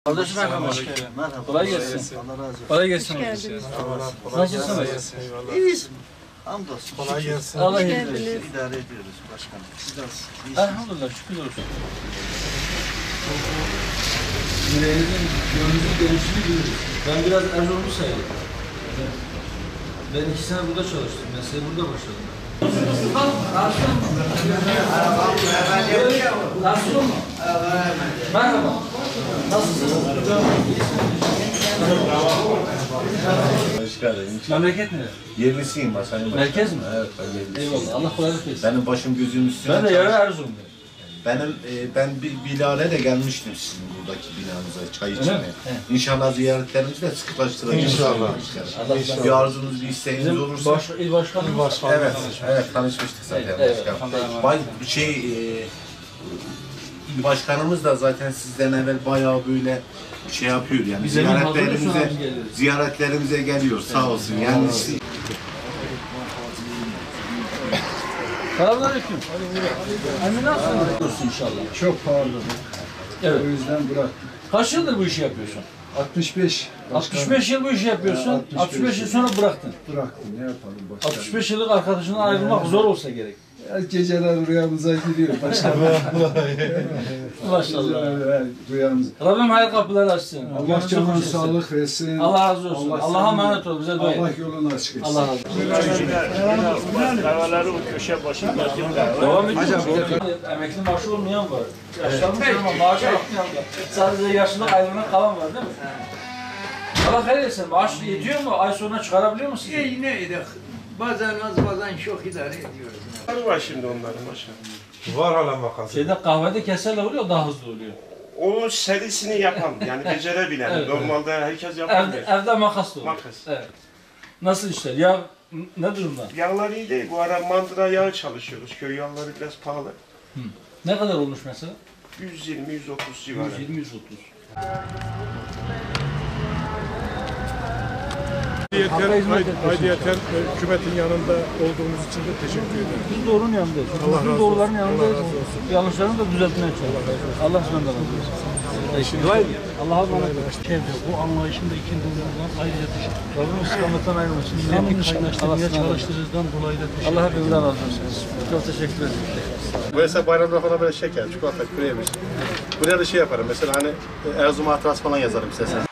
Kardeşim merhaba. Merhaba. Kolay gelsin. Allah razı olsun. Kolay gelsin. Nasılsınız? İyiyiz. Hamdolsun. Kolay gelsin. Allah İdare iyilik versin. ediyoruz başkanım. Siz nasılsınız? İyisiniz. Elhamdülillah şükür olsun. Yüreğinizin, gönlünüzün gelişini görürüz. Ben biraz Erzurumlu sayılırım. Ben 2 sene burada çalıştım. Mesleğe burada başladım. Nasılsın mı? Merhaba. Nasılsınız? Hoş geldin. Memleket ne? Yerlisiyim ben sayın başkanım. Merkez mi? Evet, ben yerlisiyim. Eyvallah. Allah kolaylık versin. Benim başım gözüm üstüne. Ben de yarı Erzurum'dayım. Ben Bilal'e de gelmiştim sizin buradaki binanıza çay içmeye. Evet. İnşallah ziyaretlerimizi de sıklaştıracağız. İnşallah. Allah Bir arzunuz, bir isteğiniz Bizim olursa. il başkanımız. Evet, tanışmıştık zaten Evet, başkanım. evet. İl başkanımız da zaten sizden evvel bayağı böyle şey yapıyor yani Biz hemen hazırlıyoruz, sonra biz geliriz. ziyaretlerimize geliyor sağ olsun. Yani Selamünaleyküm. Emine nasılsın? Olsun inşallah. Çok pahalı. Evet. O yüzden bıraktım. Kaç yıldır bu işi yapıyorsun? 65. 65 yıl bu işi yapıyorsun. 65 yıl sonra bıraktın. Bıraktım. Ne yapalım başkanım? 65 yıllık arkadaşından ayrılmak zor olsa gerek. Ya geceler rüyamıza giriyor başkanım. Maşallah. Geceler rüyamıza. Rabbim hayır kapıları açsın. Allah canına sağlık versin. Allah razı olsun. Allah'a senin- emanet ol. Bize dua Allah et. yolunu açık etsin. Allah razı olsun. Kahveleri o köşe başındaki Devam ediyor. Emekli maaşı olmayan var. Yaşlanmış ama maaşı almayan var. Sadece yaşlılık aylığına kalan var değil mi? Allah hayır etsin. Maaş yetiyor mu? Ay sonuna çıkarabiliyor musun? Yine edek. Bazen az bazen çok idare ediyoruz. var şimdi onların maşallah. Var hala makası. Şeyde kahvede keserle oluyor, daha hızlı oluyor. Onun serisini yapan yani becerebilen. Evet, Normalde herkes yapamıyor. Evde makas da oluyor. Makas. Evet. Nasıl işler? Ya ne durumda? Yağlar iyi değil. Bu ara mandıra yağı çalışıyoruz. Köy yağları biraz pahalı. Ne kadar olmuş mesela? 120-130 civarı. 120-130. Ayrıyeten hükümetin yanında olduğumuz için de teşekkür ederim. Biz doğrunun yanındayız. Allah Biz razı doğruların olsun. yanındayız. Allah razı olsun. Yanlışlarını da düzeltmeye çalışıyoruz. Allah sizden de razı olsun. Dua edin. Allah'a emanet olun. Bu anlayışında ikinci olduğunuzdan ayrıca teşekkür ederim. Rabbim İslam'dan ayırmasın. Milleti kaynaştırmaya çalıştığınızdan dolayı da teşekkür ederim. Allah hepimizden razı olsun. Çok teşekkür ederim. Mesela bayramda falan böyle şeker, çikolata, kuru yemiş. Buraya da şey yaparım mesela hani Erzurum hatırası falan yazarım size.